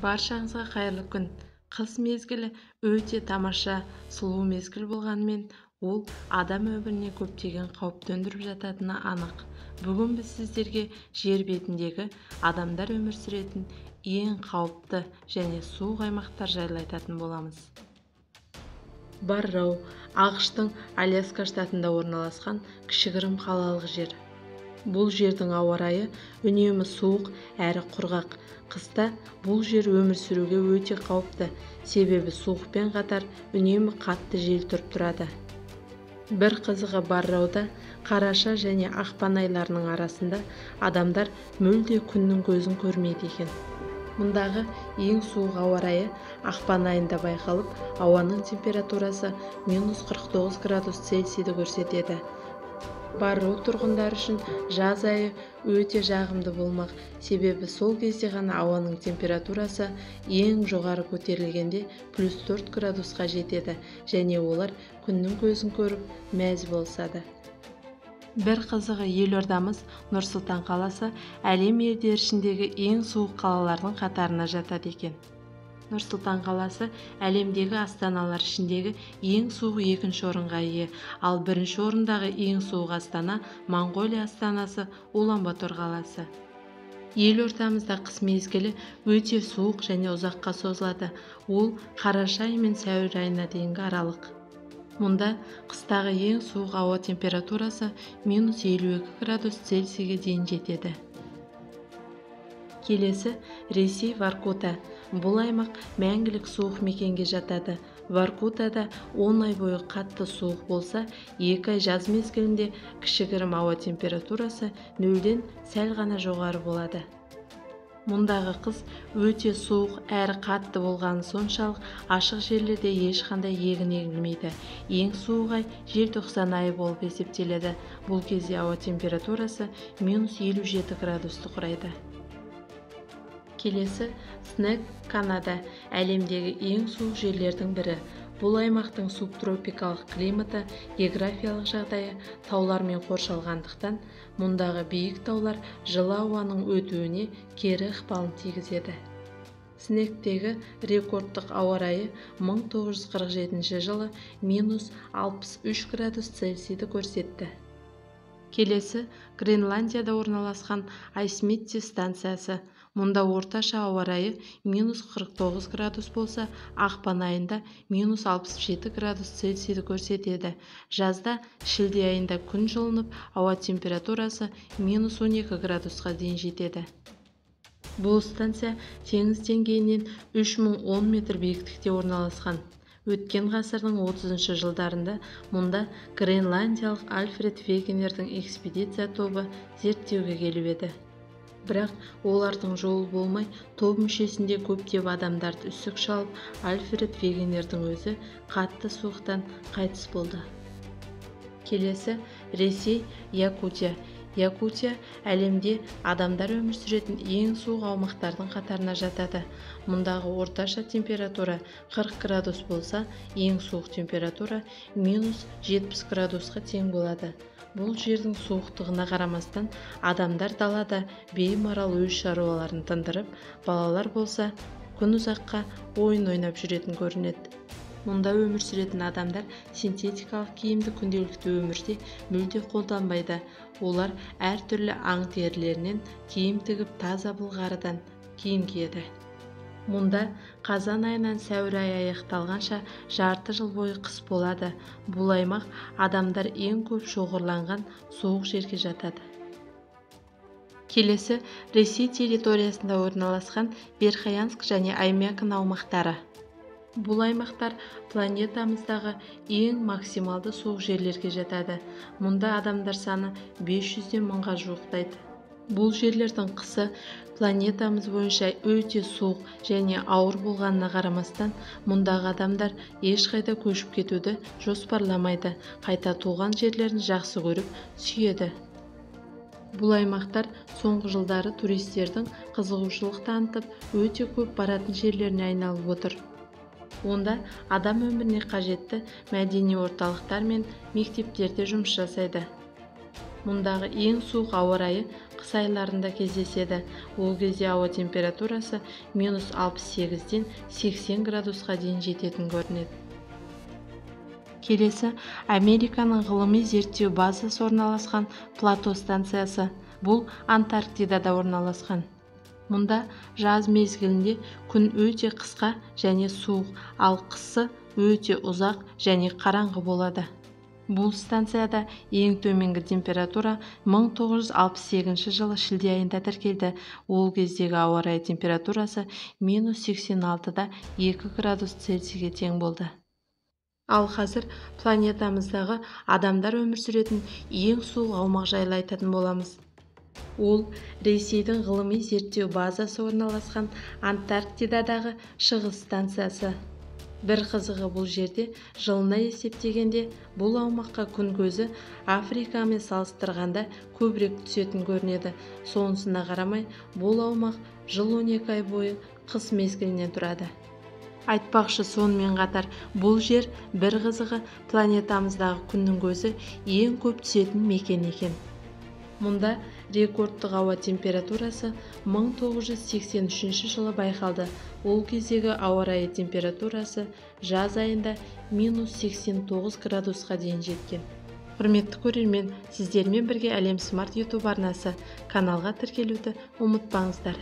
Баршаңызға қайырлы күн. Қыс мезгілі өте тамаша, сұлу мезгіл болғанымен, ол адам өміріне көптеген қауіп төндіріп жататыны анық. Бүгін біз сіздерге жер бетіндегі адамдар өмір сүретін ең қауіпті және суық аймақтар жайлы айтатын боламыз. Барроу ақш-тың Аляска штатында орналасқан кішігірім қалалық жер. Бұл жердің ауа райы үнемі суық әрі құрғақ. Қыста бұл жер өмір сүруге өте қауіпті, себебі суықпен қатар үнемі қатты жел тұрып тұрады. Бір қызығы Барроуда қараша және ақпан айларының арасында адамдар мүлде күннің көзін көрмейді екен. Мұндағы ең суық ауа райы ақпан айында байқалып, ауаның температурасы -49 градус Цельсийді көрсетеді. Барроу тұрғындары үшін жаз айы өте жағымды болмақ, себебі сол кезде ғана ауаның температурасы ең жоғары көтерілгенде +4 градусқа жетеді және олар күннің көзін көріп мәз болсады. Бір қызығы елордамыз Нұр-Сұлтан қаласы әлем елдері ішіндегі ең суық қалалардың қатарына жатады екен. Нұр-Сұлтан қаласы әлемдегі астаналар ішіндегі ең суық екінші орынға ие, ал бірінші орындағы ең суық астана Моңғолия астанасы Улан-Батор қаласы. Елордамызда қыс мезгілі өте суық және ұзаққа созылады. Ол қараша айы мен сәуір айына дейінгі аралық. Мұнда қыстағы ең суық ауа температурасы -52 градус Цельсийге дейін жетеді. Келесі Ресей Воркута. Бұл аймақ мәңгілік суық мекенге жатады. Воркутада 10 ай бойы қатты суық болса, 2 ай жаз мезгілінде кішігірім ауа температурасы 0-ден сәл ғана жоғары болады. Мұндағы қыс өте суық әрі қатты болғаны соншалық ашық жерлерде ешқандай егін егілмейді. Ең суық ай желтоқсан айы болып есептеледі. Бұл кезде ауа температурасы -57 градусты құрайды. Келесі Снег, Канада, әлемдегі ең суық жерлердің бірі. Бұл аймақтың субтропикалық климаты, географиялық жағдайы таулармен қоршалғандықтан, мұндағы биік таулар жылы ауаның өтуіне кері ықпалын тигізеді. Снегтегі рекордтық ауа райы 1947 жылы -63 градус Цельсийді көрсетті. Келесі Гренландияда орналасқан Айсмитти станциясы. Мұнда орташа ауа райы -49 градус болса, ақпан айында -67 градус Цельсийді көрсетеді. Жазда шілде айында күн жылынып, ауа температурасы -12 градусқа дейін жетеді. Бұл станция теңіз деңгейінен 3010 метр биіктікте орналасқан. Өткен ғасырдың 30 жылдарында мұнда гренландиялық Альфред Вегенердің экспедиция тобы зерттеуге келіп еді. Бірақ олардың жолы болмай, топ мүшесінде көптеп адамдарды үсік шалып, Альфред Вегенердің өзі қатты суықтан қайтыс болды. Келесі Ресей Якутия. Якутия әлемде адамдар өмір сүретін ең суық аумақтардың қатарына жатады. Мұндағы орташа температура 40 градус болса, ең суық температура -70 градусқа тең болады. Бұл жердің суықтығына қарамастан, адамдар далада беймарал өз шаруаларын тындырып, балалар болса күн ұзаққа ойын ойнап жүретін көрінеді. Мұнда өмір сүретін адамдар синтетикалық киімді күнделікті өмірде мүлде қолданбайды. Олар әртүрлі аң терілерінен киім тігіп, таза былғарыдан киім киеді. Мұнда қазан айынан сәуір айы аяқталғанша жарты жыл бойы қыс болады. Бұл аймақ адамдар ең көп шоғырланған суық жерге жатады. Келесі Ресей территориясында орналасқан Верхоянск және Аймякин аумақтары. Бұл аймақтар планетамыздағы ең максималды суық жерлерге жатады. Мұнда адамдар саны 500-ден 1000-ға жуықтайды. Бұл жерлердің қысы планетамыз бойынша өте суық және ауыр болғанына қарамастан, мұндағы адамдар ешқайда көшіп кетуді жоспарламайды, қайта туған жерлерін жақсы көріп, сүйеді. Бұл аймақтар соңғы жылдары туристердің қызығушылық танытып, өте көп баратын жерлеріне айналып отыр. Онда адам өміріне қажетті мәдени орталықтар мен мектептерде жұмыс жасайды. Мұндағы ең суық ауа райы қыс айларында кездеседі. Ол кезде ауа температурасы -68-ден 80 градусқа дейін жететін көрінеді. Келесі Американың ғылыми зерттеу базасы орналасқан Плато станциясы. Бұл Антарктидада орналасқан. Мұнда жаз мезгілінде күн өте қысқа және суық, ал қысы өте ұзақ және қараңғы болады. Бұл станцияда ең төменгі температура 1968 жылы шілде айында тіркелді. Ол кездегі ауа райы температурасы -86-да 2 градус Цельсийге тең болды. Ал қазір планетамыздағы адамдар өмір сүретін ең суық аумақ жайлы айтатын боламыз. Ол Ресейдің ғылыми зерттеу базасы орналасқан Антарктидадағы шығыс станциясы. Бір қызығы, бұл жерде жылына есептегенде бұл аумаққа күн көзі Африкамен салыстырғанда көбірек түсетін көрінеді. Сонысына қарамай, бұл аумақ жыл 12 ай бойы қыс мезгілінен тұрады. Айтпақшы, сонымен қатар бұл жер бір қызығы планетамыздағы күннің көзі ең көп түсетін мекен екен. Мұнда рекордтық ауа температурасы 1983 жылы байқалды. Ол кездегі ауа райы температурасы жаз айында -89 градусқа дейін жеткен. Құрметті көрермен, сіздермен бірге Әлем Смарт YouTube арнасы. Каналға тіркелуді ұмытпаңыздар.